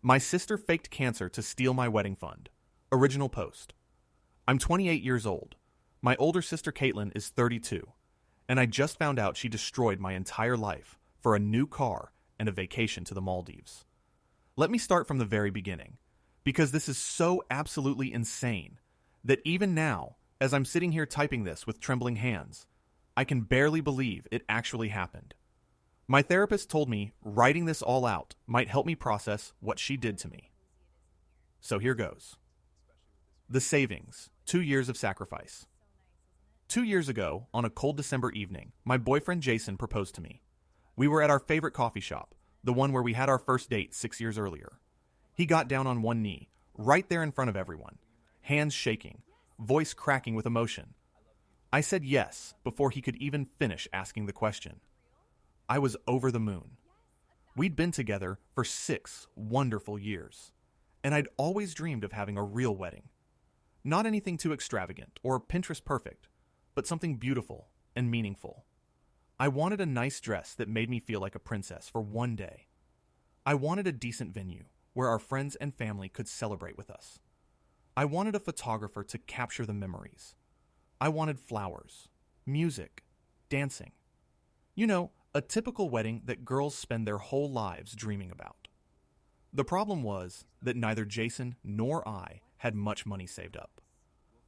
My sister faked cancer to steal my wedding fund. Original post. I'm 28 years old. My older sister Caitlin is 32, and I just found out she destroyed my entire life for a new car and a vacation to the Maldives. Let me start from the very beginning, because this is so absolutely insane that even now, as I'm sitting here typing this with trembling hands, I can barely believe it actually happened. My therapist told me writing this all out might help me process what she did to me. So here goes. The savings, 2 years of sacrifice. 2 years ago, on a cold December evening, my boyfriend Jason proposed to me. We were at our favorite coffee shop, the one where we had our first date 6 years earlier. He got down on one knee, right there in front of everyone, hands shaking, voice cracking with emotion. I said yes before he could even finish asking the question. I was over the moon. We'd been together for 6 wonderful years, and I'd always dreamed of having a real wedding. Not anything too extravagant or Pinterest perfect, but something beautiful and meaningful. I wanted a nice dress that made me feel like a princess for one day. I wanted a decent venue where our friends and family could celebrate with us. I wanted a photographer to capture the memories. I wanted flowers, music, dancing. You know, a typical wedding that girls spend their whole lives dreaming about. The problem was that neither Jason nor I had much money saved up.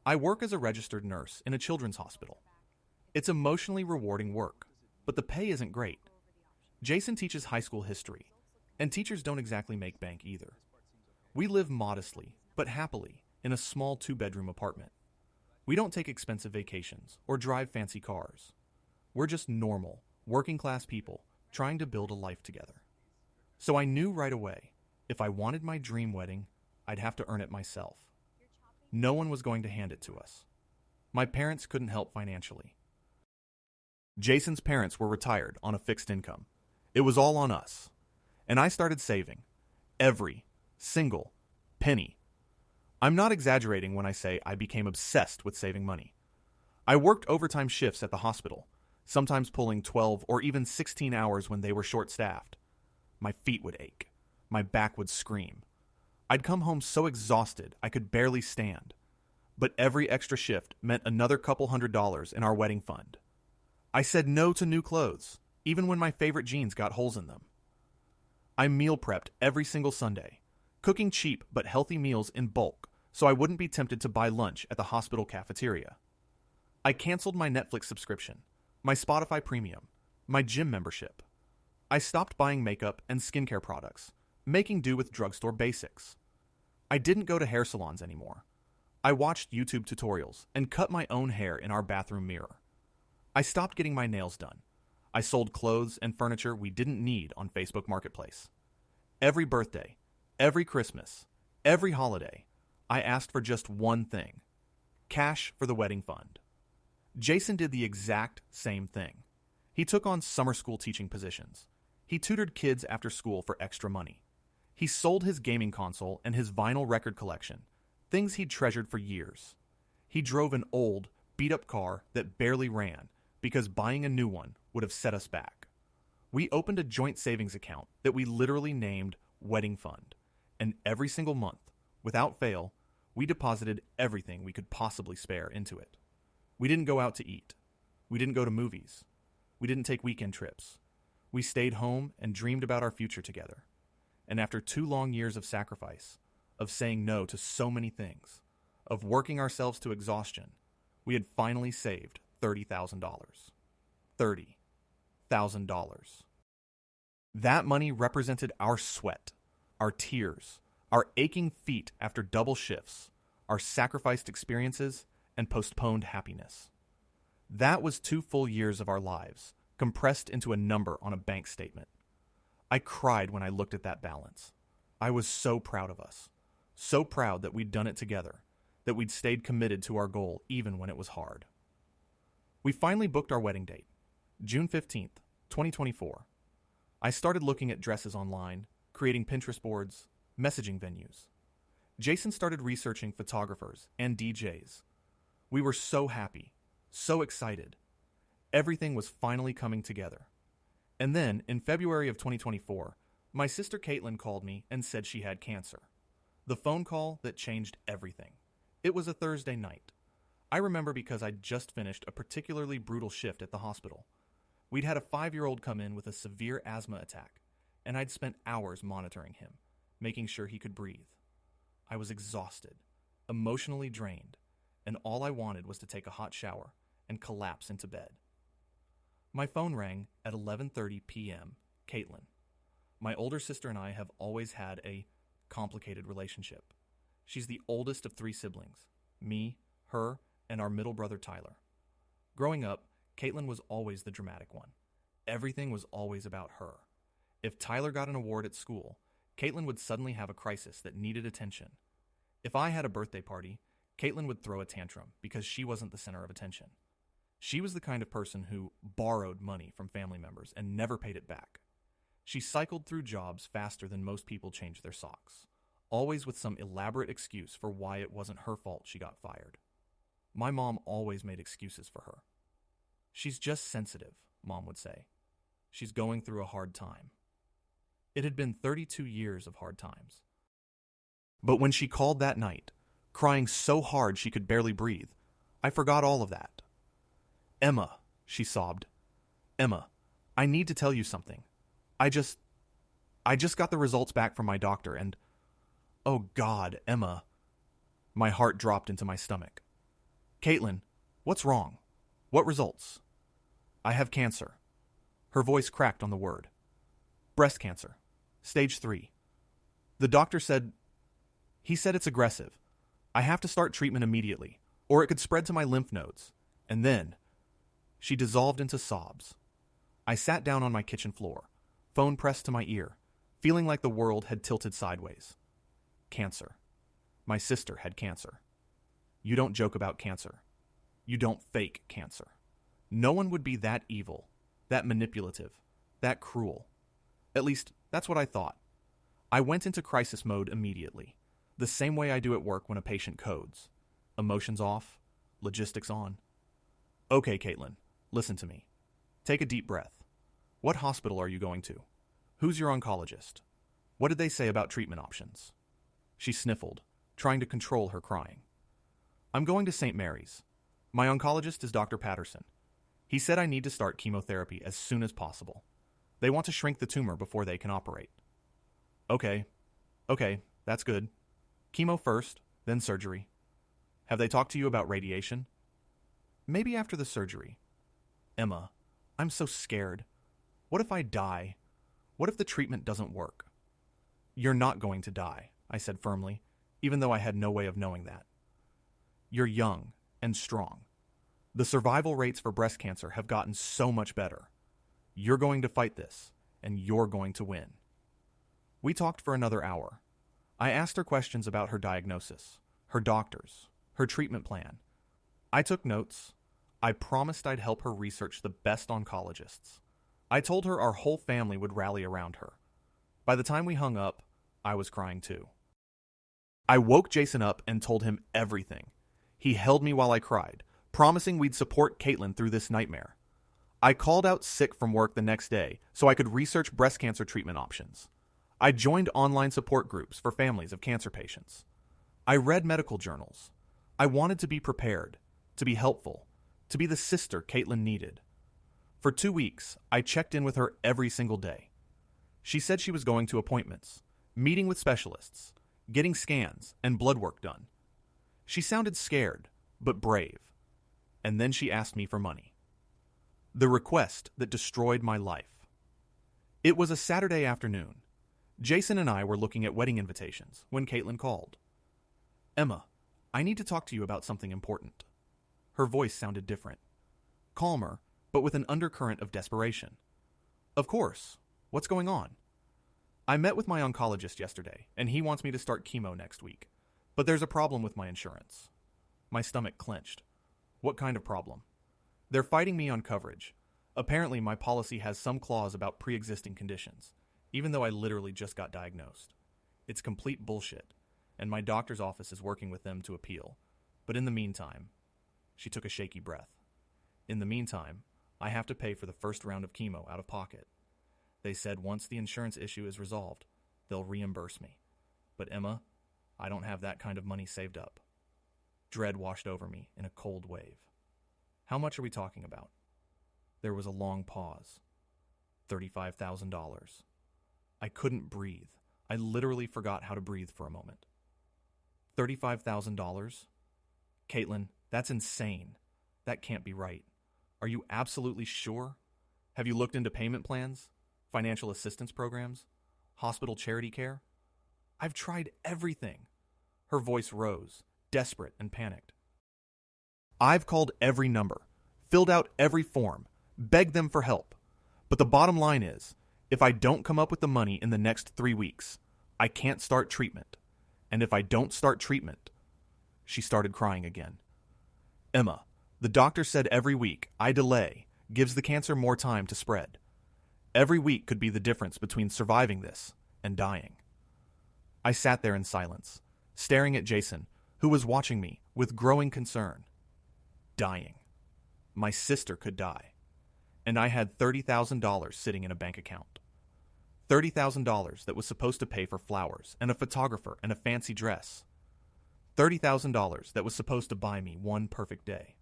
I work as a registered nurse in a children's hospital. It's emotionally rewarding work, but the pay isn't great. Jason teaches high school history, and teachers don't exactly make bank either. We live modestly, but happily, in a small 2-bedroom apartment. We don't take expensive vacations or drive fancy cars. We're just normal, working-class people trying to build a life together. So I knew right away, if I wanted my dream wedding, I'd have to earn it myself. No one was going to hand it to us. My parents couldn't help financially. Jason's parents were retired on a fixed income. It was all on us. And I started saving. Every single penny. I'm not exaggerating when I say I became obsessed with saving money. I worked overtime shifts at the hospital, sometimes pulling 12 or even 16 hours when they were short-staffed. My feet would ache. My back would scream. I'd come home so exhausted I could barely stand. But every extra shift meant another couple $100s in our wedding fund. I said no to new clothes, even when my favorite jeans got holes in them. I meal prepped every single Sunday, cooking cheap but healthy meals in bulk so I wouldn't be tempted to buy lunch at the hospital cafeteria. I canceled my Netflix subscription, my Spotify Premium, my gym membership. I stopped buying makeup and skincare products, making do with drugstore basics. I didn't go to hair salons anymore. I watched YouTube tutorials and cut my own hair in our bathroom mirror. I stopped getting my nails done. I sold clothes and furniture we didn't need on Facebook Marketplace. Every birthday, every Christmas, every holiday, I asked for just one thing: cash for the wedding fund. Jason did the exact same thing. He took on summer school teaching positions. He tutored kids after school for extra money. He sold his gaming console and his vinyl record collection, things he'd treasured for years. He drove an old, beat-up car that barely ran because buying a new one would have set us back. We opened a joint savings account that we literally named Wedding Fund, and every single month, without fail, we deposited everything we could possibly spare into it. We didn't go out to eat. We didn't go to movies. We didn't take weekend trips. We stayed home and dreamed about our future together. And after 2 long years of sacrifice, of saying no to so many things, of working ourselves to exhaustion, we had finally saved $30,000. $30,000. That money represented our sweat, our tears, our aching feet after double shifts, our sacrificed experiences, and postponed happiness. That was 2 full years of our lives, compressed into a number on a bank statement. I cried when I looked at that balance. I was so proud of us. So proud that we'd done it together, that we'd stayed committed to our goal even when it was hard. We finally booked our wedding date, June 15th, 2024. I started looking at dresses online, creating Pinterest boards, messaging venues. Jason started researching photographers and DJs. We were so happy, so excited. Everything was finally coming together. And then, in February of 2024, My sister Caitlin called me and said she had cancer. The phone call that changed everything. It was a Thursday night. I remember because I'd just finished a particularly brutal shift at the hospital. We'd had a 5-year-old come in with a severe asthma attack, and I'd spent hours monitoring him, making sure he could breathe. I was exhausted, emotionally drained, and all I wanted was to take a hot shower and collapse into bed. My phone rang at 11:30 p.m. Caitlin. My older sister and I have always had a complicated relationship. She's the oldest of 3 siblings, me, her, and our middle brother Tyler. Growing up, Caitlin was always the dramatic one. Everything was always about her. If Tyler got an award at school, Caitlin would suddenly have a crisis that needed attention. If I had a birthday party, Caitlin would throw a tantrum because she wasn't the center of attention. She was the kind of person who borrowed money from family members and never paid it back. She cycled through jobs faster than most people change their socks, always with some elaborate excuse for why it wasn't her fault she got fired. My mom always made excuses for her. She's just sensitive, Mom would say. She's going through a hard time. It had been 32 years of hard times. But when she called that night, crying so hard she could barely breathe, I forgot all of that. Emma, she sobbed. Emma, I need to tell you something. I just got the results back from my doctor and, oh God, Emma. My heart dropped into my stomach. Caitlin, what's wrong? What results? I have cancer. Her voice cracked on the word. Breast cancer. Stage 3. The doctor said it's aggressive. I have to start treatment immediately, or it could spread to my lymph nodes. And then, she dissolved into sobs. I sat down on my kitchen floor, phone pressed to my ear, feeling like the world had tilted sideways. Cancer. My sister had cancer. You don't joke about cancer. You don't fake cancer. No one would be that evil, that manipulative, that cruel. At least, that's what I thought. I went into crisis mode immediately, the same way I do at work when a patient codes. Emotions off, logistics on. Okay, Caitlin, listen to me. Take a deep breath. What hospital are you going to? Who's your oncologist? What did they say about treatment options? She sniffled, trying to control her crying. I'm going to St. Mary's. My oncologist is Dr. Patterson. He said I need to start chemotherapy as soon as possible. They want to shrink the tumor before they can operate. Okay, that's good. Chemo first, then surgery. Have they talked to you about radiation? Maybe after the surgery. Emma, I'm so scared. What if I die? What if the treatment doesn't work? You're not going to die, I said firmly, even though I had no way of knowing that. You're young and strong. The survival rates for breast cancer have gotten so much better. You're going to fight this, and you're going to win. We talked for another hour. I asked her questions about her diagnosis, her doctors, her treatment plan. I took notes. I promised I'd help her research the best oncologists. I told her our whole family would rally around her. By the time we hung up, I was crying too. I woke Jason up and told him everything. He held me while I cried, promising we'd support Caitlin through this nightmare. I called out sick from work the next day so I could research breast cancer treatment options. I joined online support groups for families of cancer patients. I read medical journals. I wanted to be prepared, to be helpful, to be the sister Caitlin needed. For 2 weeks, I checked in with her every single day. She said she was going to appointments, meeting with specialists, getting scans and blood work done. She sounded scared, but brave. And then she asked me for money. The request that destroyed my life. It was a Saturday afternoon. Jason and I were looking at wedding invitations when Caitlin called. Emma, I need to talk to you about something important. Her voice sounded different. Calmer, but with an undercurrent of desperation. Of course. What's going on? I met with my oncologist yesterday, and he wants me to start chemo next week. But there's a problem with my insurance. My stomach clenched. What kind of problem? They're fighting me on coverage. Apparently, my policy has some clause about pre-existing conditions, even though I literally just got diagnosed. It's complete bullshit, and my doctor's office is working with them to appeal. But in the meantime, she took a shaky breath. In the meantime, I have to pay for the first round of chemo out of pocket. They said once the insurance issue is resolved, they'll reimburse me. But Emma, I don't have that kind of money saved up. Dread washed over me in a cold wave. How much are we talking about? There was a long pause. $35,000. I couldn't breathe. I literally forgot how to breathe for a moment. $35,000? Caitlin, that's insane. That can't be right. Are you absolutely sure? Have you looked into payment plans? Financial assistance programs? Hospital charity care? I've tried everything. Her voice rose, desperate and panicked. I've called every number, filled out every form, begged them for help. But the bottom line is, if I don't come up with the money in the next 3 weeks, I can't start treatment. And if I don't start treatment... She started crying again. Emma, the doctor said every week I delay gives the cancer more time to spread. Every week could be the difference between surviving this and dying. I sat there in silence, staring at Jason, who was watching me with growing concern. Dying. My sister could die. And I had $30,000 sitting in a bank account. $30,000 that was supposed to pay for flowers and a photographer and a fancy dress. $30,000 that was supposed to buy me one perfect day,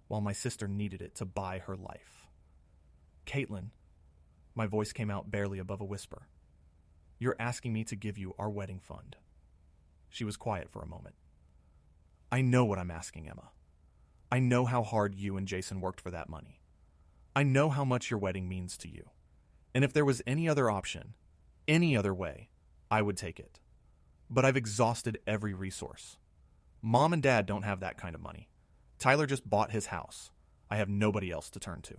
while my sister needed it to buy her life. Caitlin, my voice came out barely above a whisper. You're asking me to give you our wedding fund. She was quiet for a moment. I know what I'm asking, Emma. I know how hard you and Jason worked for that money. I know how much your wedding means to you. And if there was any other option, any other way, I would take it. But I've exhausted every resource. Mom and Dad don't have that kind of money. Tyler just bought his house. I have nobody else to turn to.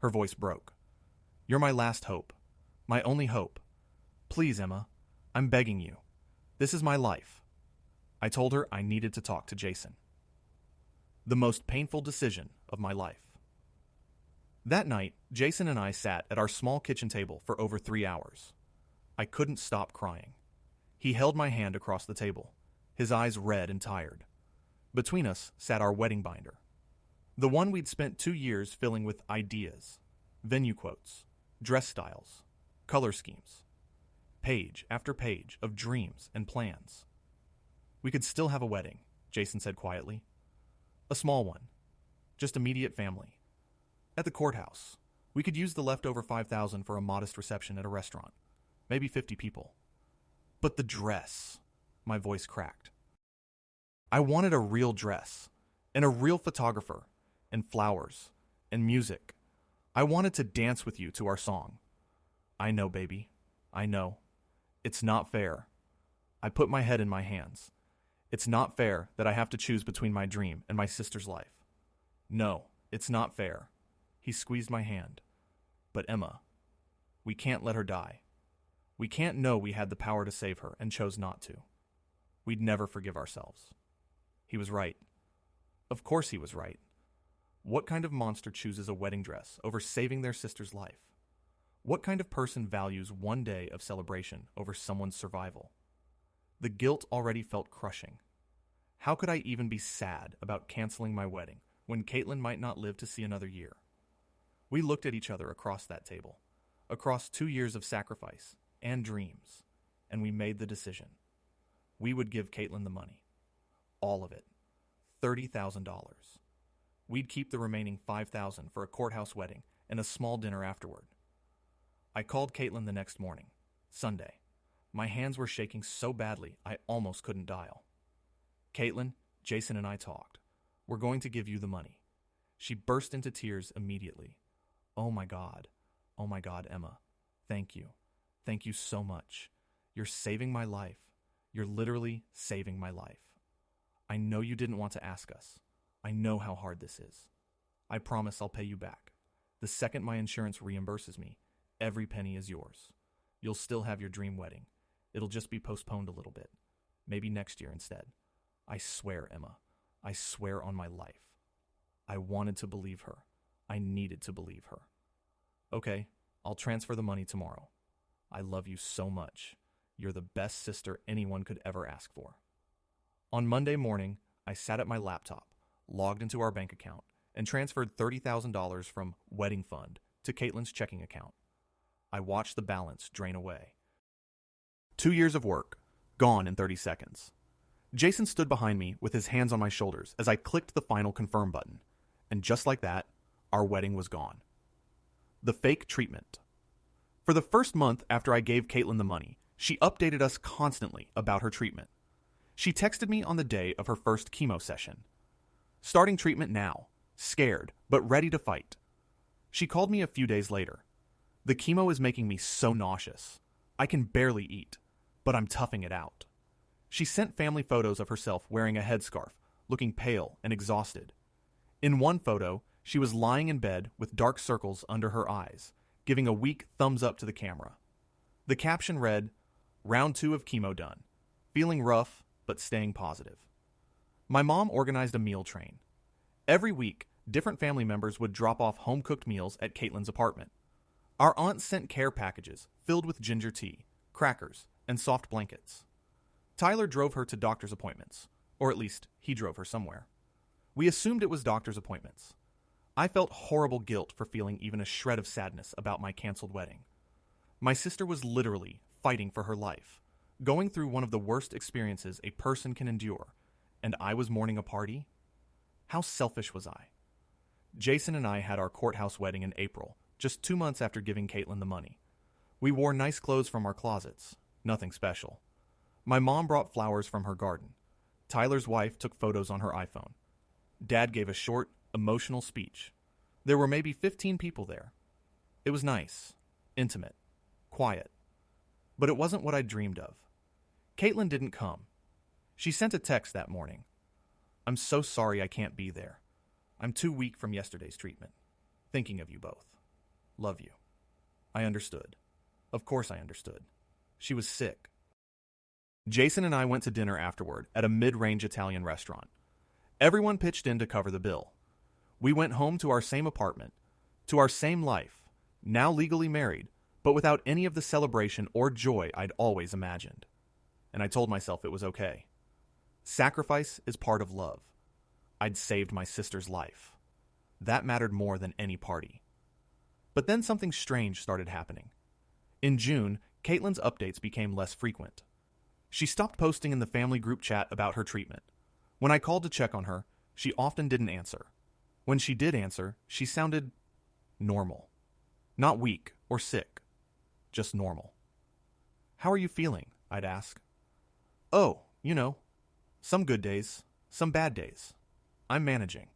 Her voice broke. You're my last hope. My only hope. Please, Emma. I'm begging you. This is my life. I told her I needed to talk to Jason. The most painful decision of my life. That night, Jason and I sat at our small kitchen table for over 3 hours. I couldn't stop crying. He held my hand across the table, his eyes red and tired. Between us sat our wedding binder, the one we'd spent 2 years filling with ideas, venue quotes, dress styles, color schemes, page after page of dreams and plans. We could still have a wedding, Jason said quietly. A small one, just immediate family. At the courthouse, we could use the leftover $5,000 for a modest reception at a restaurant, maybe 50 people. But the dress, my voice cracked. I wanted a real dress, and a real photographer, and flowers, and music. I wanted to dance with you to our song. I know, baby. I know. It's not fair. I put my head in my hands. It's not fair that I have to choose between my dream and my sister's life. No, it's not fair. He squeezed my hand. But Emma, we can't let her die. We can't know we had the power to save her and chose not to. We'd never forgive ourselves. He was right. Of course he was right. What kind of monster chooses a wedding dress over saving their sister's life? What kind of person values one day of celebration over someone's survival? The guilt already felt crushing. How could I even be sad about canceling my wedding when Caitlin might not live to see another year? We looked at each other across that table, across 2 years of sacrifice and dreams, and we made the decision. We would give Caitlin the money. All of it. $30,000. We'd keep the remaining $5,000 for a courthouse wedding and a small dinner afterward. I called Caitlin the next morning, Sunday. My hands were shaking so badly I almost couldn't dial. Caitlin, Jason and I talked. We're going to give you the money. She burst into tears immediately. Oh my God, Emma. Thank you. Thank you so much. You're saving my life. You're literally saving my life. I know you didn't want to ask us. I know how hard this is. I promise I'll pay you back. The second my insurance reimburses me, every penny is yours. You'll still have your dream wedding. It'll just be postponed a little bit. Maybe next year instead. I swear, Emma. I swear on my life. I wanted to believe her. I needed to believe her. Okay, I'll transfer the money tomorrow. I love you so much. You're the best sister anyone could ever ask for. On Monday morning, I sat at my laptop, logged into our bank account, and transferred $30,000 from Wedding Fund to Caitlin's checking account. I watched the balance drain away. 2 years of work, gone in 30 seconds. Jason stood behind me with his hands on my shoulders as I clicked the final confirm button, and just like that, our wedding was gone. The fake treatment. For the first month after I gave Caitlin the money, she updated us constantly about her treatment. She texted me on the day of her first chemo session. Starting treatment now, scared, but ready to fight. She called me a few days later. The chemo is making me so nauseous. I can barely eat, but I'm toughing it out. She sent family photos of herself wearing a headscarf, looking pale and exhausted. In one photo, she was lying in bed with dark circles under her eyes, giving a weak thumbs up to the camera. The caption read, "Round 2 of chemo done. Feeling rough, but staying positive." My mom organized a meal train. Every week, different family members would drop off home-cooked meals at Caitlin's apartment. Our aunt sent care packages filled with ginger tea, crackers, and soft blankets. Tyler drove her to doctor's appointments, or at least he drove her somewhere. We assumed it was doctor's appointments. I felt horrible guilt for feeling even a shred of sadness about my canceled wedding. My sister was literally fighting for her life, going through one of the worst experiences a person can endure, and I was mourning a party? How selfish was I? Jason and I had our courthouse wedding in April, just 2 months after giving Caitlin the money. We wore nice clothes from our closets, nothing special. My mom brought flowers from her garden. Tyler's wife took photos on her iPhone. Dad gave a short, emotional speech. There were maybe 15 people there. It was nice, intimate, quiet. But it wasn't what I dreamed of. Caitlin didn't come. She sent a text that morning. "I'm so sorry I can't be there. I'm too weak from yesterday's treatment. Thinking of you both. Love you." I understood. Of course I understood. She was sick. Jason and I went to dinner afterward at a mid-range Italian restaurant. Everyone pitched in to cover the bill. We went home to our same apartment, to our same life, now legally married, but without any of the celebration or joy I'd always imagined. And I told myself it was okay. Sacrifice is part of love. I'd saved my sister's life. That mattered more than any party. But then something strange started happening. In June, Caitlin's updates became less frequent. She stopped posting in the family group chat about her treatment. When I called to check on her, she often didn't answer. When she did answer, she sounded normal. Not weak or sick, just normal. "How are you feeling?" I'd ask. "Oh, some good days, some bad days. I'm managing."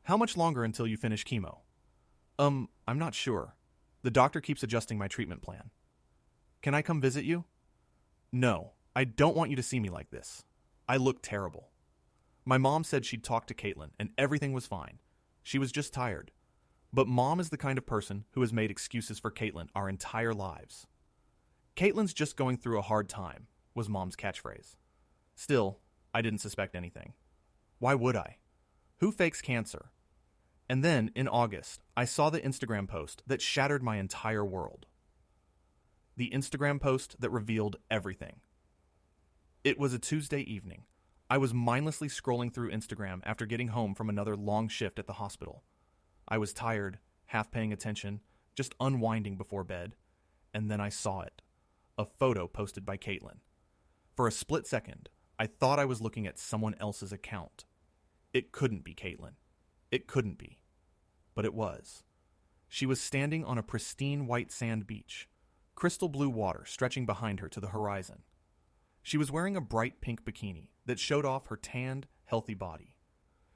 "How much longer until you finish chemo?" I'm not sure. The doctor keeps adjusting my treatment plan." "Can I come visit you?" "No, I don't want you to see me like this. I look terrible." My mom said she'd talked to Caitlin and everything was fine. She was just tired. But Mom is the kind of person who has made excuses for Caitlin our entire lives. "Caitlin's just going through a hard time," was Mom's catchphrase. Still, I didn't suspect anything. Why would I? Who fakes cancer? And then, in August, I saw the Instagram post that shattered my entire world. The Instagram post that revealed everything. It was a Tuesday evening. I was mindlessly scrolling through Instagram after getting home from another long shift at the hospital. I was tired, half paying attention, just unwinding before bed, and then I saw it. A photo posted by Caitlin. For a split second, I thought I was looking at someone else's account. It couldn't be Caitlin. It couldn't be. But it was. She was standing on a pristine white sand beach, crystal blue water stretching behind her to the horizon. She was wearing a bright pink bikini that showed off her tanned, healthy body.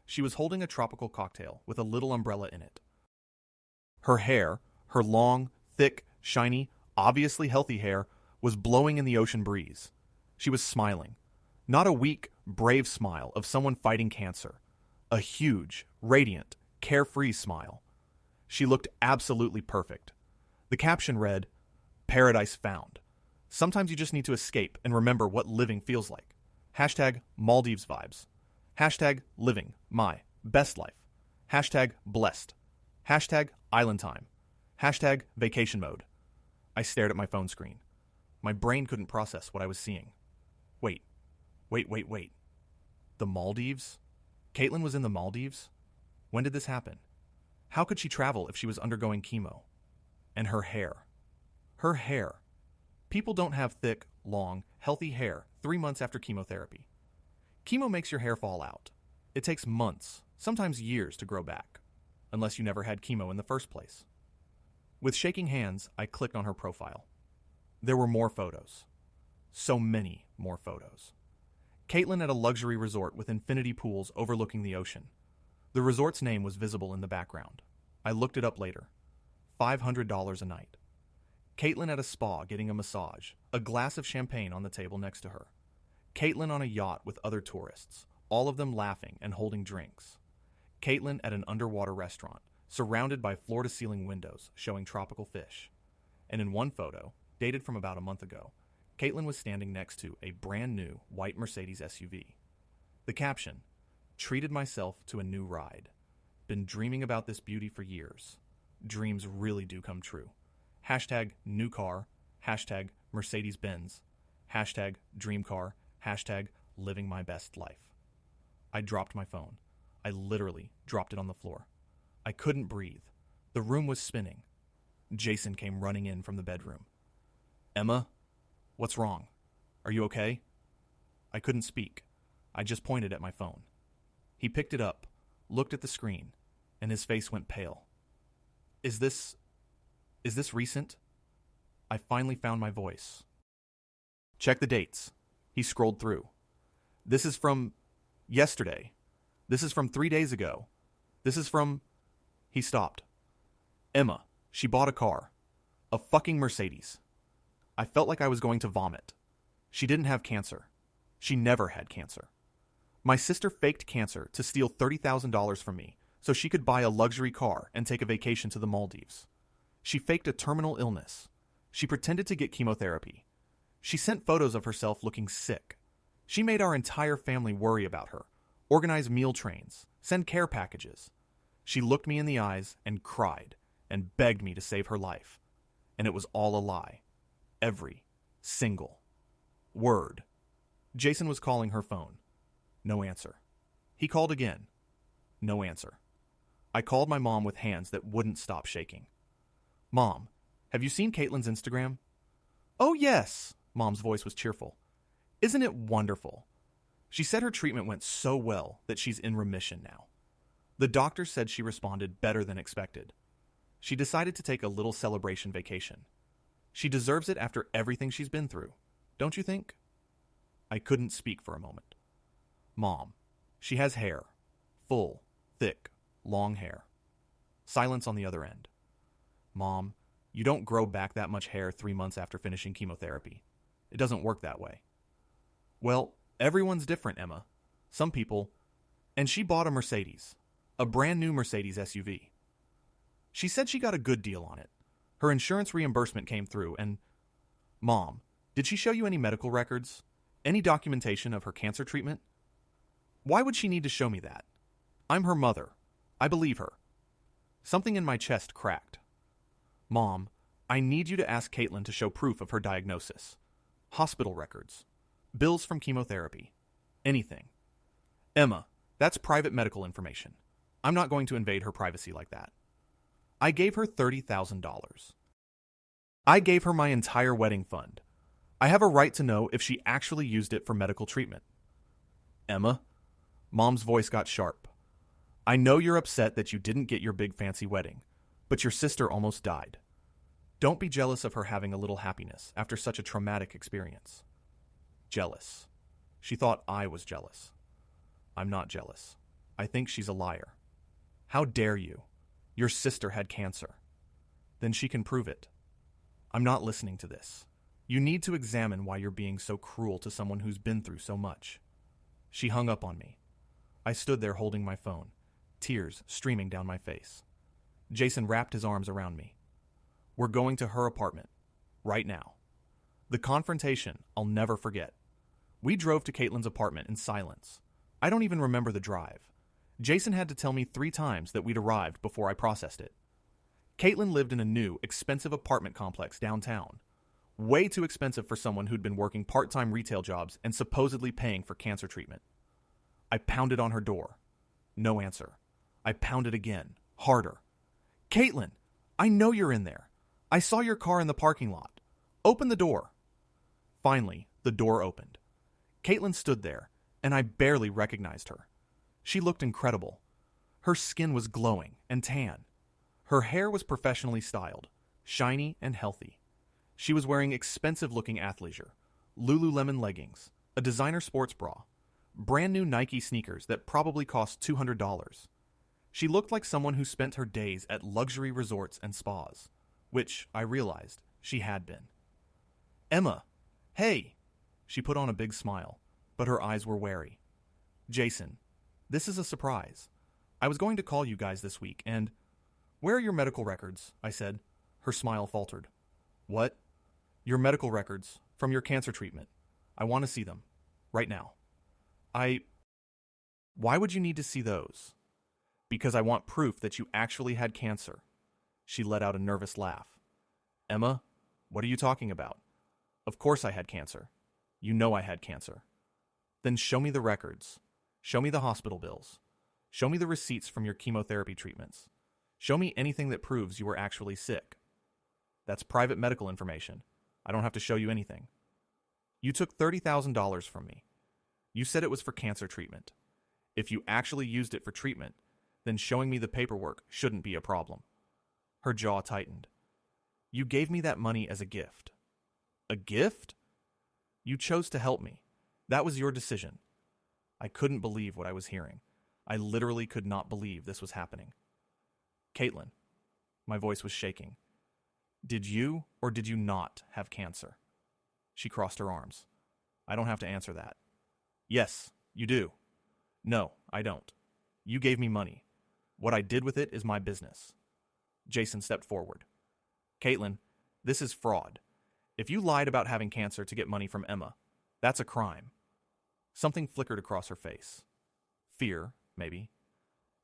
She was holding a tropical cocktail with a little umbrella in it. Her hair, her long, thick, shiny, obviously healthy hair, was blowing in the ocean breeze. She was smiling. Not a weak, brave smile of someone fighting cancer. A huge, radiant, carefree smile. She looked absolutely perfect. The caption read, "Paradise found. Sometimes you just need to escape and remember what living feels like. Hashtag Maldives vibes. Hashtag living my best life. Hashtag blessed. Hashtag island time. Hashtag vacation mode." I stared at my phone screen. My brain couldn't process what I was seeing. Wait. The Maldives? Caitlin was in the Maldives? When did this happen? How could she travel if she was undergoing chemo? And her hair. Her hair. People don't have thick, long, healthy hair 3 months after chemotherapy. Chemo makes your hair fall out. It takes months, sometimes years, to grow back, unless you never had chemo in the first place. With shaking hands, I clicked on her profile. There were more photos. So many more photos. Caitlin at a luxury resort with infinity pools overlooking the ocean. The resort's name was visible in the background. I looked it up later. $500 a night. Caitlin at a spa getting a massage, a glass of champagne on the table next to her. Caitlin on a yacht with other tourists, all of them laughing and holding drinks. Caitlin at an underwater restaurant, surrounded by floor-to-ceiling windows showing tropical fish. And in one photo, dated from about a month ago, Caitlin was standing next to a brand new white Mercedes SUV. The caption, "Treated myself to a new ride. Been dreaming about this beauty for years. Dreams really do come true. Hashtag new car, hashtag Mercedes Benz, hashtag dream car, hashtag living my best life." I dropped my phone. I literally dropped it on the floor. I couldn't breathe. The room was spinning. Jason came running in from the bedroom. "Emma, what's wrong? Are you okay?" I couldn't speak. I just pointed at my phone. He picked it up, looked at the screen, and his face went pale. Is this recent?" I finally found my voice. "Check the dates." He scrolled through. "This is from yesterday. This is from 3 days ago. This is from..." He stopped. "Emma, she bought a car. A fucking Mercedes." I felt like I was going to vomit. She didn't have cancer. She never had cancer. My sister faked cancer to steal $30,000 from me so she could buy a luxury car and take a vacation to the Maldives. She faked a terminal illness. She pretended to get chemotherapy. She sent photos of herself looking sick. She made our entire family worry about her, organize meal trains, send care packages. She looked me in the eyes and cried and begged me to save her life. And it was all a lie. Every single word. Jason was calling her phone. No answer. He called again. No answer. I called my mom with hands that wouldn't stop shaking. "Mom, have you seen Caitlin's Instagram?" "Oh, yes." Mom's voice was cheerful. "Isn't it wonderful? She said her treatment went so well that she's in remission now. The doctor said she responded better than expected. She decided to take a little celebration vacation. She deserves it after everything she's been through, don't you think?" I couldn't speak for a moment. "Mom, she has hair. Full, thick, long hair." Silence on the other end. "Mom, you don't grow back that much hair 3 months after finishing chemotherapy. It doesn't work that way." "Well, everyone's different, Emma. Some people..." And she bought a Mercedes. A brand new Mercedes SUV. She said she got a good deal on it. Her insurance reimbursement came through and... "Mom, did she show you any medical records? Any documentation of her cancer treatment?" "Why would she need to show me that? I'm her mother. I believe her." Something in my chest cracked. "Mom, I need you to ask Caitlin to show proof of her diagnosis. Hospital records. Bills from chemotherapy. Anything." "Emma, that's private medical information. I'm not going to invade her privacy like that." I gave her $30,000. I gave her my entire wedding fund. I have a right to know if she actually used it for medical treatment. "Emma," Mom's voice got sharp. "I know you're upset that you didn't get your big fancy wedding, but your sister almost died. Don't be jealous of her having a little happiness after such a traumatic experience." Jealous. She thought I was jealous. I'm not jealous. I think she's a liar. How dare you? Your sister had cancer. Then she can prove it. I'm not listening to this. You need to examine why you're being so cruel to someone who's been through so much. She hung up on me. I stood there holding my phone, tears streaming down my face. Jason wrapped his arms around me. "We're going to her apartment. Right now." The confrontation I'll never forget. We drove to Caitlin's apartment in silence. I don't even remember the drive. Jason had to tell me 3 times that we'd arrived before I processed it. Caitlin lived in a new, expensive apartment complex downtown. Way too expensive for someone who'd been working part-time retail jobs and supposedly paying for cancer treatment. I pounded on her door. No answer. I pounded again, harder. "Caitlin, I know you're in there. I saw your car in the parking lot. Open the door. Finally, the door opened. Caitlin stood there, and I barely recognized her. She looked incredible. Her skin was glowing and tan. Her hair was professionally styled, shiny and healthy. She was wearing expensive-looking athleisure, Lululemon leggings, a designer sports bra, brand new Nike sneakers that probably cost $200. She looked like someone who spent her days at luxury resorts and spas, which I realized she had been. Emma, hey! She put on a big smile, but her eyes were wary. Jason, this is a surprise. I was going to call you guys this week, and... Where are your medical records? I said. Her smile faltered. What? Your medical records, from your cancer treatment. I want to see them. Right now. Why would you need to see those? Because I want proof that you actually had cancer. She let out a nervous laugh. Emma, what are you talking about? Of course I had cancer. You know I had cancer. Then show me the records. Show me the hospital bills. Show me the receipts from your chemotherapy treatments. Show me anything that proves you were actually sick. That's private medical information. I don't have to show you anything. You took $30,000 from me. You said it was for cancer treatment. If you actually used it for treatment, then showing me the paperwork shouldn't be a problem. Her jaw tightened. You gave me that money as a gift. A gift? You chose to help me. That was your decision. I couldn't believe what I was hearing. I literally could not believe this was happening. Caitlin, my voice was shaking. Did you or did you not have cancer? She crossed her arms. I don't have to answer that. Yes, you do. No, I don't. You gave me money. What I did with it is my business. Jason stepped forward. Caitlin, this is fraud. If you lied about having cancer to get money from Emma, that's a crime. Something flickered across her face. Fear, maybe.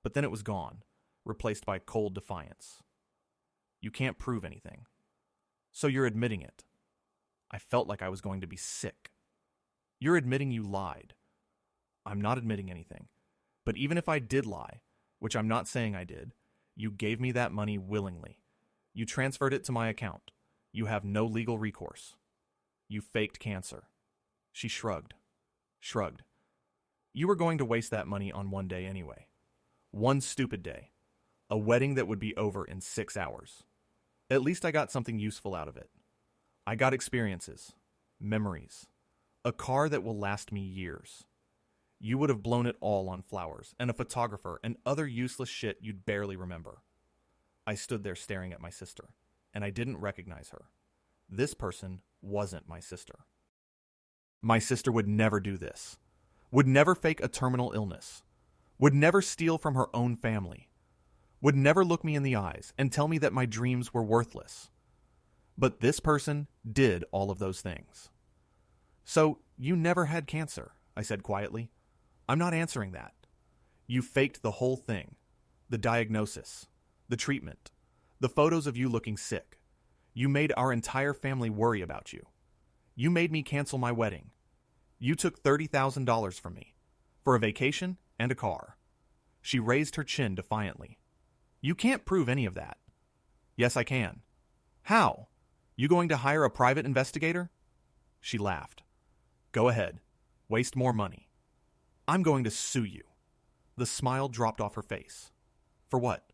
But then it was gone, replaced by cold defiance. You can't prove anything. So you're admitting it. I felt like I was going to be sick. You're admitting you lied. I'm not admitting anything. But even if I did lie, which I'm not saying I did, you gave me that money willingly. You transferred it to my account. You have no legal recourse. You faked cancer. She shrugged. You were going to waste that money on one day anyway. One stupid day. A wedding that would be over in 6 hours. At least I got something useful out of it. I got experiences, memories, a car that will last me years. You would have blown it all on flowers and a photographer and other useless shit you'd barely remember. I stood there staring at my sister, and I didn't recognize her. This person wasn't my sister. My sister would never do this. Would never fake a terminal illness. Would never steal from her own family. Would never look me in the eyes and tell me that my dreams were worthless. But this person did all of those things. So, you never had cancer, I said quietly. I'm not answering that. You faked the whole thing. The diagnosis. The treatment. The photos of you looking sick. You made our entire family worry about you. You made me cancel my wedding. You took $30,000 from me. For a vacation and a car. She raised her chin defiantly. You can't prove any of that. Yes, I can. How? You going to hire a private investigator? She laughed. Go ahead. Waste more money. I'm going to sue you. The smile dropped off her face. For what?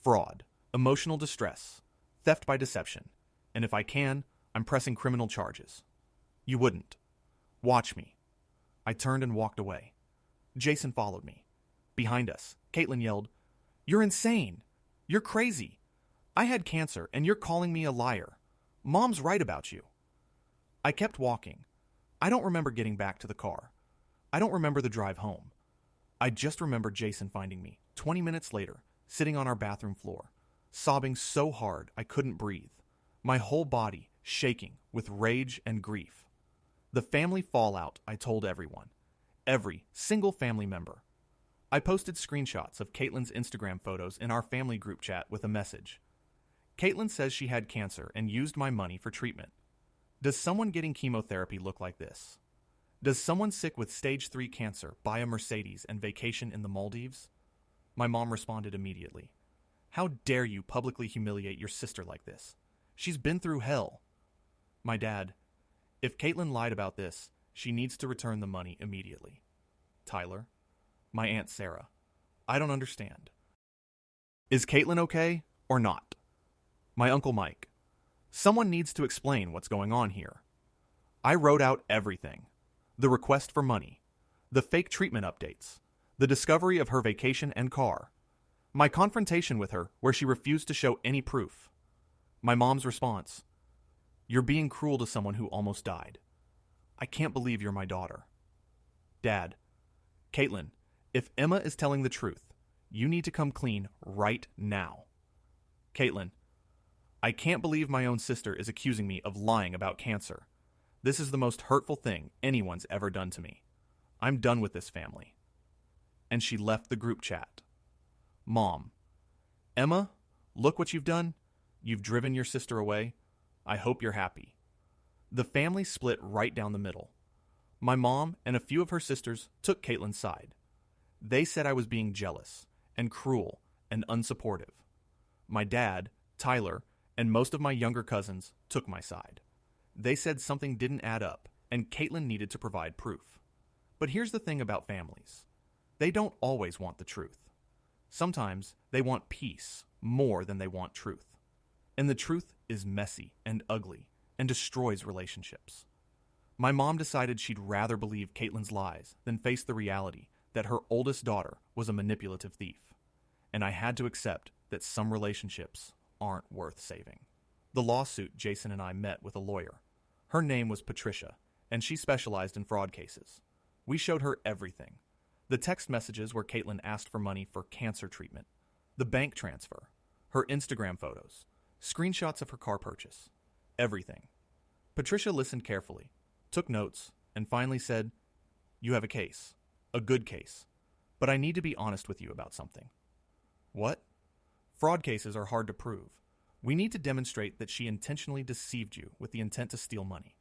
Fraud, emotional distress, theft by deception, and if I can, I'm pressing criminal charges. You wouldn't. Watch me. I turned and walked away. Jason followed me. Behind us, Caitlin yelled, You're insane. You're crazy. I had cancer, and you're calling me a liar. Mom's right about you. I kept walking. I don't remember getting back to the car. I don't remember the drive home. I just remember Jason finding me, 20 minutes later, sitting on our bathroom floor, sobbing so hard I couldn't breathe, my whole body shaking with rage and grief. The family fallout I told everyone, every single family member. I posted screenshots of Caitlin's Instagram photos in our family group chat with a message. Caitlin says she had cancer and used my money for treatment. Does someone getting chemotherapy look like this? Does someone sick with stage 3 cancer buy a Mercedes and vacation in the Maldives? My mom responded immediately. How dare you publicly humiliate your sister like this? She's been through hell. My dad, if Caitlin lied about this, she needs to return the money immediately. Tyler, my Aunt Sarah, I don't understand. Is Caitlin okay or not? My Uncle Mike, someone needs to explain what's going on here. I wrote out everything. The request for money, the fake treatment updates, the discovery of her vacation and car, my confrontation with her where she refused to show any proof. My mom's response, "You're being cruel to someone who almost died. I can't believe you're my daughter." Dad, Caitlin, if Emma is telling the truth, you need to come clean right now. Caitlin, I can't believe my own sister is accusing me of lying about cancer. This is the most hurtful thing anyone's ever done to me. I'm done with this family. And she left the group chat. Mom, Emma, look what you've done. You've driven your sister away. I hope you're happy. The family split right down the middle. My mom and a few of her sisters took Caitlin's side. They said I was being jealous and cruel and unsupportive. My dad, Tyler, and most of my younger cousins took my side. They said something didn't add up and Caitlin needed to provide proof. But here's the thing about families. They don't always want the truth. Sometimes they want peace more than they want truth. And the truth is messy and ugly and destroys relationships. My mom decided she'd rather believe Caitlin's lies than face the reality that her oldest daughter was a manipulative thief. And I had to accept that some relationships aren't worth saving. The lawsuit Jason and I met with a lawyer. Her name was Patricia, and she specialized in fraud cases. We showed her everything. The text messages where Caitlin asked for money for cancer treatment, the bank transfer, her Instagram photos, screenshots of her car purchase, everything. Patricia listened carefully, took notes, and finally said, "You have a case, a good case, but I need to be honest with you about something." What? Fraud cases are hard to prove. We need to demonstrate that she intentionally deceived you with the intent to steal money.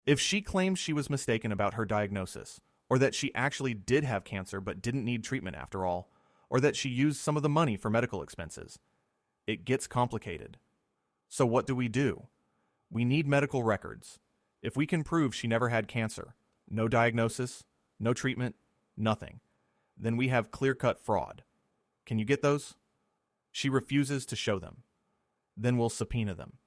If she claims she was mistaken about her diagnosis, or that she actually did have cancer but didn't need treatment after all, or that she used some of the money for medical expenses, it gets complicated. So what do? We need medical records. If we can prove she never had cancer, no diagnosis, no treatment, nothing, then we have clear-cut fraud. Can you get those? She refuses to show them. Then we'll subpoena them.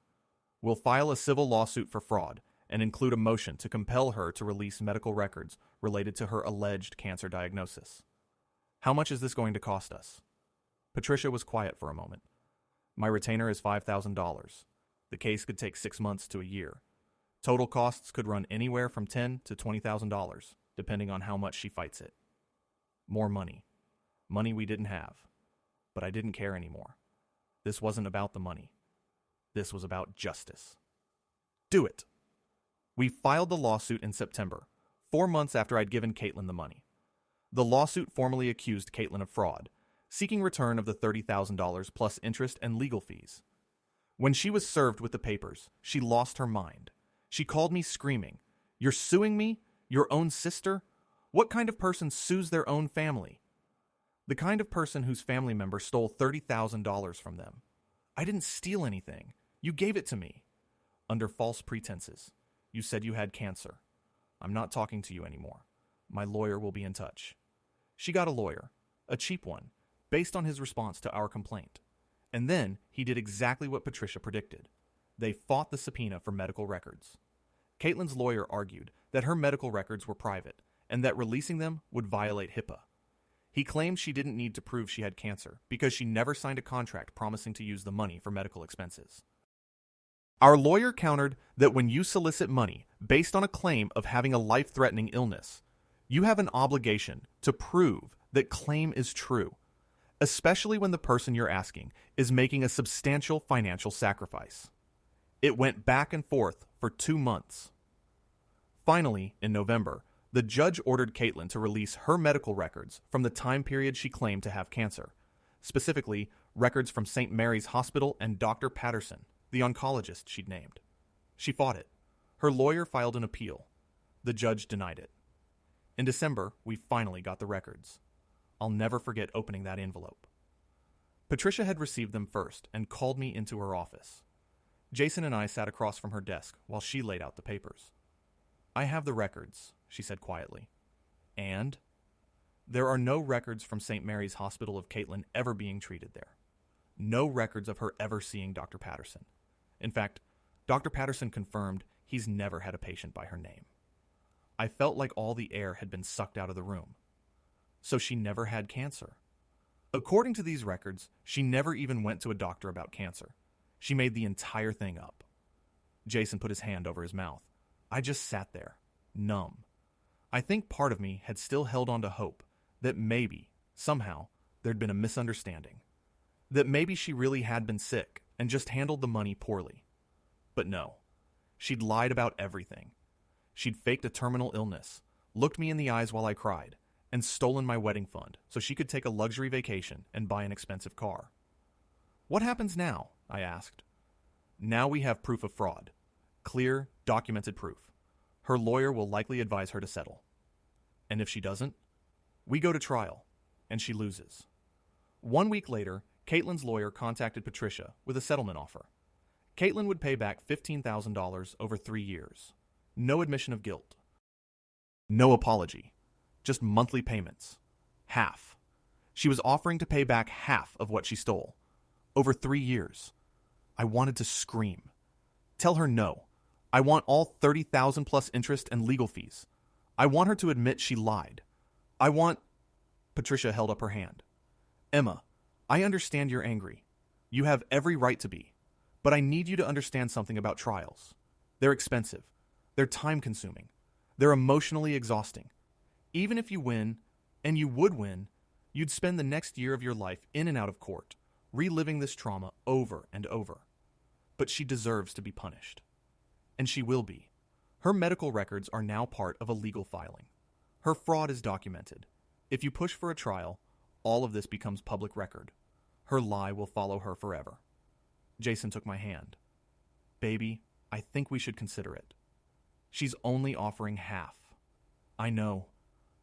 We'll file a civil lawsuit for fraud and include a motion to compel her to release medical records related to her alleged cancer diagnosis. How much is this going to cost us? Patricia was quiet for a moment. My retainer is $5,000. The case could take 6 months to a year. Total costs could run anywhere from $10,000 to $20,000, depending on how much she fights it. More money. Money we didn't have. But I didn't care anymore. This wasn't about the money. This was about justice. Do it. We filed the lawsuit in September, 4 months after I'd given Caitlin the money. The lawsuit formally accused Caitlin of fraud, seeking return of the $30,000 plus interest and legal fees. When she was served with the papers, she lost her mind. She called me screaming, "You're suing me? Your own sister? What kind of person sues their own family?" The kind of person whose family member stole $30,000 from them. I didn't steal anything. You gave it to me. Under false pretenses. You said you had cancer. I'm not talking to you anymore. My lawyer will be in touch. She got a lawyer, a cheap one, based on his response to our complaint. And then he did exactly what Patricia predicted. They fought the subpoena for medical records. Caitlin's lawyer argued that her medical records were private and that releasing them would violate HIPAA. He claimed she didn't need to prove she had cancer because she never signed a contract promising to use the money for medical expenses. Our lawyer countered that when you solicit money based on a claim of having a life-threatening illness, you have an obligation to prove that claim is true, especially when the person you're asking is making a substantial financial sacrifice. It went back and forth for 2 months. Finally, in November, the judge ordered Caitlin to release her medical records from the time period she claimed to have cancer, specifically records from St. Mary's Hospital and Dr. Patterson, the oncologist she'd named. She fought it. Her lawyer filed an appeal. The judge denied it. In December, we finally got the records. I'll never forget opening that envelope. Patricia had received them first and called me into her office. Jason and I sat across from her desk while she laid out the papers. I have the records, she said quietly. And? There are no records from St. Mary's Hospital of Caitlin ever being treated there. No records of her ever seeing Dr. Patterson. In fact, Dr. Patterson confirmed he's never had a patient by her name. I felt like all the air had been sucked out of the room. So she never had cancer. According to these records, she never even went to a doctor about cancer. She made the entire thing up. Jason put his hand over his mouth. I just sat there, numb. I think part of me had still held on to hope that maybe, somehow, there'd been a misunderstanding. That maybe she really had been sick and just handled the money poorly. But no. She'd lied about everything. She'd faked a terminal illness, looked me in the eyes while I cried, and stolen my wedding fund so she could take a luxury vacation and buy an expensive car. What happens now? I asked. Now we have proof of fraud. Clear, documented proof. Her lawyer will likely advise her to settle. And if she doesn't, we go to trial, and she loses. 1 week later, Caitlin's lawyer contacted Patricia with a settlement offer. Caitlin would pay back $15,000 over 3 years. No admission of guilt. No apology. Just monthly payments. Half. She was offering to pay back half of what she stole. Over 3 years. I wanted to scream. Tell her no. I want all $30,000 plus interest and legal fees. I want her to admit she lied. I want... Patricia held up her hand. Emma, I understand you're angry. You have every right to be. But I need you to understand something about trials. They're expensive. They're time-consuming. They're emotionally exhausting. Even if you win, and you would win, you'd spend the next year of your life in and out of court, reliving this trauma over and over. But she deserves to be punished. And she will be. Her medical records are now part of a legal filing. Her fraud is documented. If you push for a trial, all of this becomes public record. Her lie will follow her forever. Jason took my hand. Baby, I think we should consider it. She's only offering half. I know,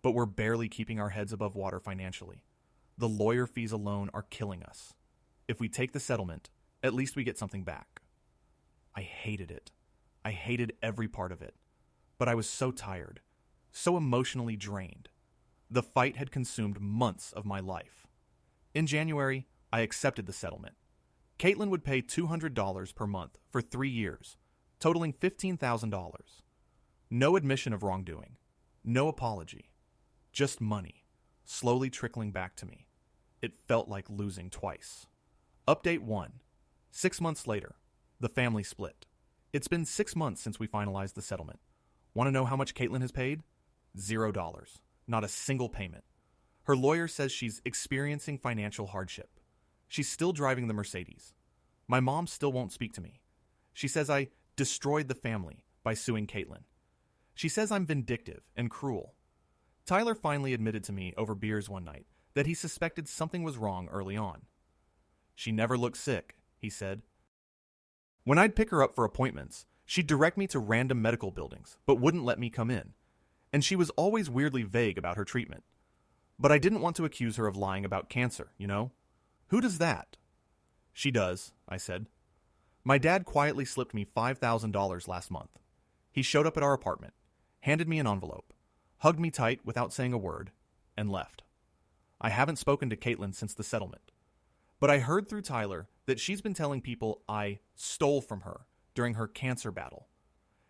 but we're barely keeping our heads above water financially. The lawyer fees alone are killing us. If we take the settlement, at least we get something back. I hated it. I hated every part of it. But I was so tired, so emotionally drained. The fight had consumed months of my life. In January, I accepted the settlement. Caitlin would pay $200 per month for 3 years, totaling $15,000. No admission of wrongdoing. No apology. Just money, slowly trickling back to me. It felt like losing twice. Update 1. 6 months later, the family split. It's been 6 months since we finalized the settlement. Want to know how much Caitlin has paid? $0. Not a single payment. Her lawyer says she's experiencing financial hardship. She's still driving the Mercedes. My mom still won't speak to me. She says I destroyed the family by suing Caitlin. She says I'm vindictive and cruel. Tyler finally admitted to me over beers one night that he suspected something was wrong early on. She never looked sick, he said. When I'd pick her up for appointments, she'd direct me to random medical buildings, but wouldn't let me come in. And she was always weirdly vague about her treatment. But I didn't want to accuse her of lying about cancer, you know? Who does that? She does, I said. My dad quietly slipped me $5,000 last month. He showed up at our apartment, handed me an envelope, hugged me tight without saying a word, and left. I haven't spoken to Caitlin since the settlement. But I heard through Tyler that she's been telling people I stole from her during her cancer battle.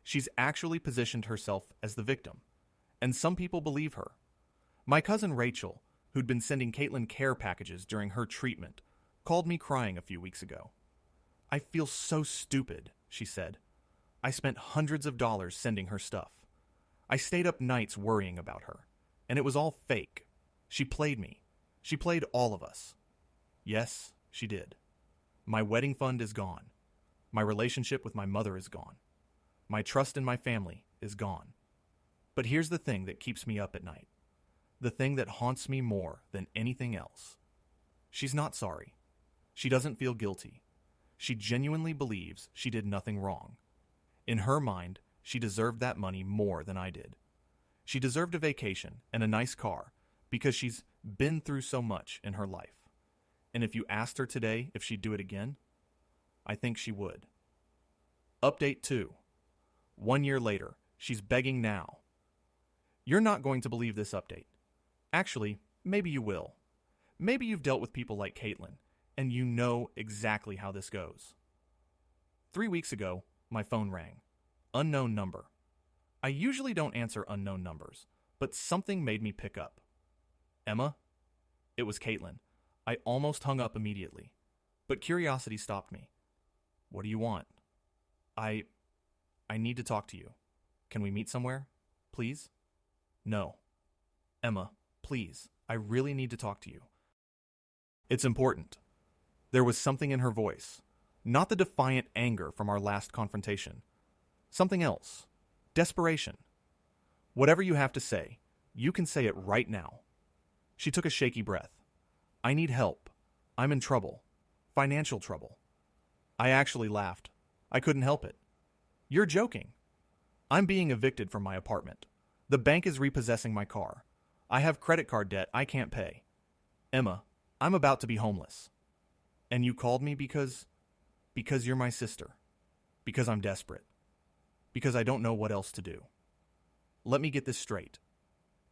She's actually positioned herself as the victim, and some people believe her. My cousin Rachel, who'd been sending Caitlin care packages during her treatment, called me crying a few weeks ago. I feel so stupid, she said. I spent hundreds of dollars sending her stuff. I stayed up nights worrying about her, and it was all fake. She played me. She played all of us. Yes, she did. My wedding fund is gone. My relationship with my mother is gone. My trust in my family is gone. But here's the thing that keeps me up at night. The thing that haunts me more than anything else. She's not sorry. She doesn't feel guilty. She genuinely believes she did nothing wrong. In her mind, she deserved that money more than I did. She deserved a vacation and a nice car because she's been through so much in her life. And if you asked her today if she'd do it again, I think she would. Update 2. 1 year later, she's begging now. You're not going to believe this update. Actually, maybe you will. Maybe you've dealt with people like Caitlin, and you know exactly how this goes. 3 weeks ago, my phone rang. Unknown number. I usually don't answer unknown numbers, but something made me pick up. Emma? It was Caitlin. I almost hung up immediately, but curiosity stopped me. What do you want? I need to talk to you. Can we meet somewhere? Please? No. Emma, please, I really need to talk to you. It's important. There was something in her voice, not the defiant anger from our last confrontation. Something else. Desperation. Whatever you have to say, you can say it right now. She took a shaky breath. I need help. I'm in trouble. Financial trouble. I actually laughed. I couldn't help it. You're joking. I'm being evicted from my apartment. The bank is repossessing my car. I have credit card debt I can't pay. Emma, I'm about to be homeless. And you called me because you're my sister. Because I'm desperate. Because I don't know what else to do. Let me get this straight.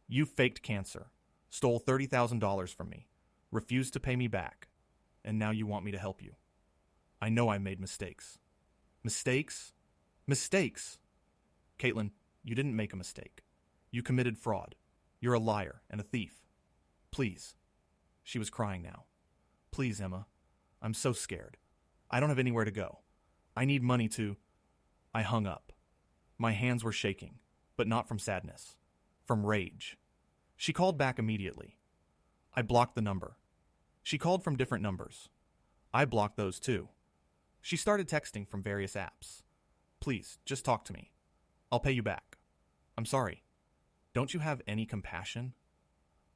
You faked cancer, stole $30,000 from me, refused to pay me back, and now you want me to help you. I know I made mistakes. Mistakes? Mistakes! Caitlin, you didn't make a mistake. You committed fraud. You're a liar and a thief. Please. She was crying now. Please, Emma. I'm so scared. I don't have anywhere to go. I need money to... I hung up. My hands were shaking, but not from sadness. From rage. She called back immediately. I blocked the number. She called from different numbers. I blocked those too. She started texting from various apps. Please, just talk to me. I'll pay you back. I'm sorry. Don't you have any compassion?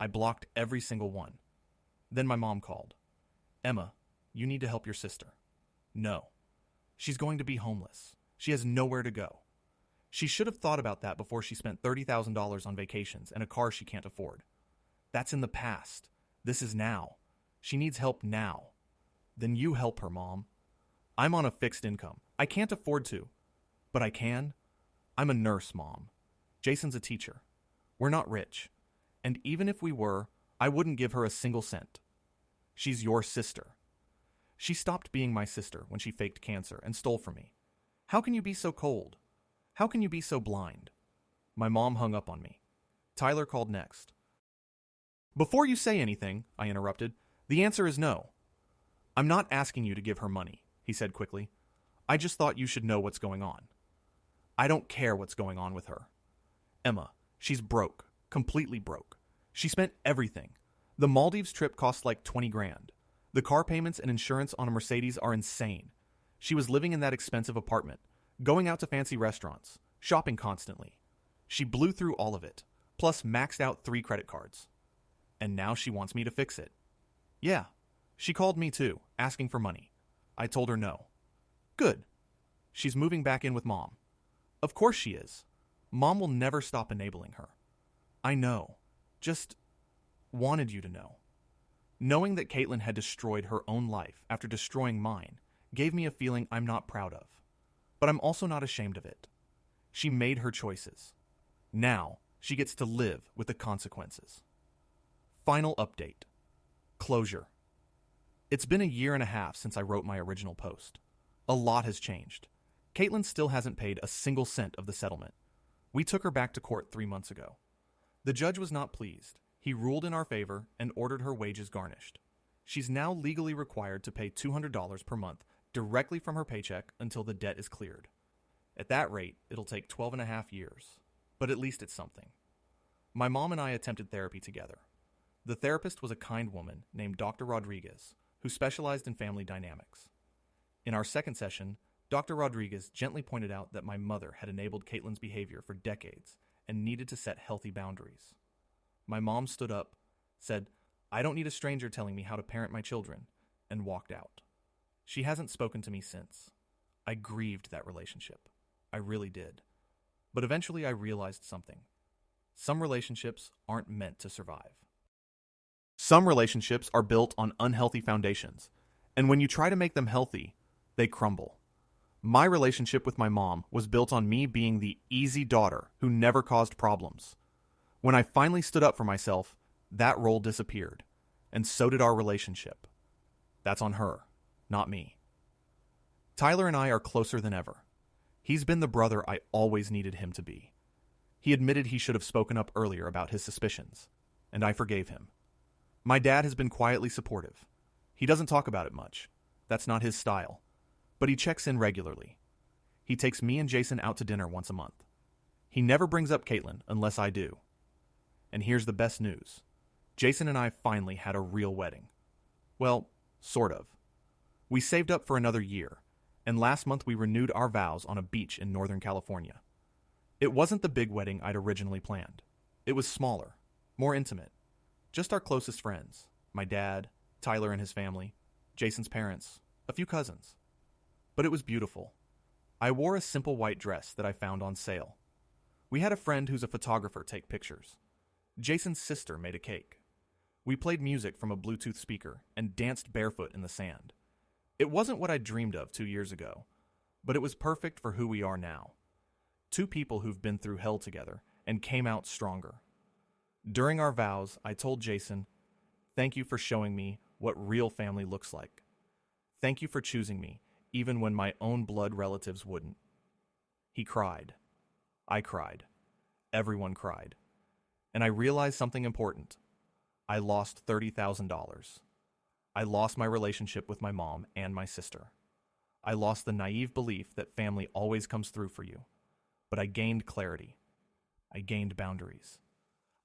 I blocked every single one. Then my mom called. Emma, you need to help your sister. No. She's going to be homeless. She has nowhere to go. She should have thought about that before she spent $30,000 on vacations and a car she can't afford. That's in the past. This is now. She needs help now. Then you help her, Mom. I'm on a fixed income. I can't afford to. But I can. I'm a nurse, Mom. Jason's a teacher. We're not rich. And even if we were, I wouldn't give her a single cent. She's your sister. She stopped being my sister when she faked cancer and stole from me. How can you be so cold? How can you be so blind? My mom hung up on me. Tyler called next. Before you say anything, I interrupted, the answer is no. I'm not asking you to give her money, he said quickly. I just thought you should know what's going on. I don't care what's going on with her. Emma, she's broke, completely broke. She spent everything. The Maldives trip cost like 20 grand. The car payments and insurance on a Mercedes are insane. She was living in that expensive apartment, going out to fancy restaurants, shopping constantly. She blew through all of it, plus maxed out 3 credit cards. And now she wants me to fix it. Yeah, she called me too, asking for money. I told her no. Good. She's moving back in with Mom. Of course she is. Mom will never stop enabling her. I know. Just wanted you to know. Knowing that Caitlin had destroyed her own life after destroying mine gave me a feeling I'm not proud of. But I'm also not ashamed of it. She made her choices. Now, she gets to live with the consequences. Final update. Closure. It's been 1.5 years since I wrote my original post. A lot has changed. Caitlin still hasn't paid a single cent of the settlement. We took her back to court 3 months ago. The judge was not pleased. He ruled in our favor and ordered her wages garnished. She's now legally required to pay $200 per month directly from her paycheck until the debt is cleared. At that rate, it'll take 12.5 years. But at least it's something. My mom and I attempted therapy together. The therapist was a kind woman named Dr. Rodriguez, who specialized in family dynamics. In our second session, Dr. Rodriguez gently pointed out that my mother had enabled Caitlin's behavior for decades and needed to set healthy boundaries. My mom stood up, said, "I don't need a stranger telling me how to parent my children," and walked out. She hasn't spoken to me since. I grieved that relationship. I really did. But eventually I realized something. Some relationships aren't meant to survive. Some relationships are built on unhealthy foundations, and when you try to make them healthy, they crumble. My relationship with my mom was built on me being the easy daughter who never caused problems. When I finally stood up for myself, that role disappeared, and so did our relationship. That's on her, not me. Tyler and I are closer than ever. He's been the brother I always needed him to be. He admitted he should have spoken up earlier about his suspicions, and I forgave him. My dad has been quietly supportive. He doesn't talk about it much. That's not his style. But he checks in regularly. He takes me and Jason out to dinner once a month. He never brings up Caitlin unless I do. And here's the best news. Jason and I finally had a real wedding. Well, sort of. We saved up for another year, and last month we renewed our vows on a beach in Northern California. It wasn't the big wedding I'd originally planned. It was smaller, more intimate. Just our closest friends, my dad, Tyler and his family, Jason's parents, a few cousins. But it was beautiful. I wore a simple white dress that I found on sale. We had a friend who's a photographer take pictures. Jason's sister made a cake. We played music from a Bluetooth speaker and danced barefoot in the sand. It wasn't what I dreamed of 2 years ago, but it was perfect for who we are now. Two people who've been through hell together and came out stronger. During our vows, I told Jason, "Thank you for showing me what real family looks like. Thank you for choosing me, even when my own blood relatives wouldn't." He cried. I cried. Everyone cried. And I realized something important. I lost $30,000. I lost my relationship with my mom and my sister. I lost the naive belief that family always comes through for you. But I gained clarity. I gained boundaries.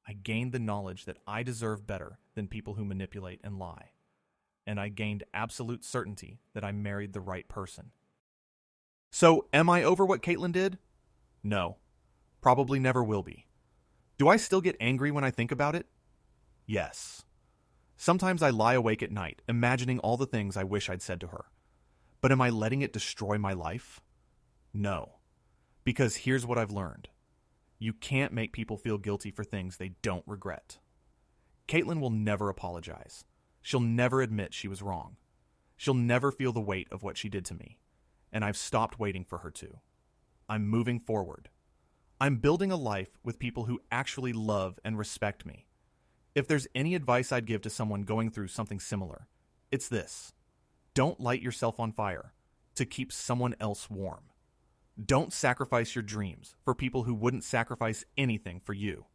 I gained the knowledge that I deserve better than people who manipulate and lie. And I gained absolute certainty that I married the right person. So, am I over what Caitlin did? No. Probably never will be. Do I still get angry when I think about it? Yes. Sometimes I lie awake at night, imagining all the things I wish I'd said to her. But am I letting it destroy my life? No. Because here's what I've learned. You can't make people feel guilty for things they don't regret. Caitlin will never apologize. She'll never admit she was wrong. She'll never feel the weight of what she did to me. And I've stopped waiting for her to. I'm moving forward. I'm building a life with people who actually love and respect me. If there's any advice I'd give to someone going through something similar, it's this. Don't light yourself on fire to keep someone else warm. Don't sacrifice your dreams for people who wouldn't sacrifice anything for you.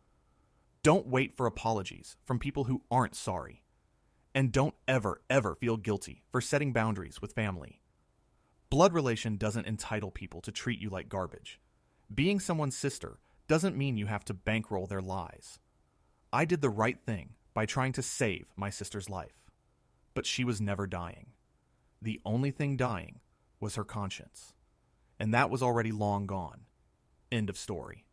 Don't wait for apologies from people who aren't sorry. And don't ever, ever feel guilty for setting boundaries with family. Blood relation doesn't entitle people to treat you like garbage. Being someone's sister doesn't mean you have to bankroll their lies. I did the right thing by trying to save my sister's life. But she was never dying. The only thing dying was her conscience. And that was already long gone. End of story.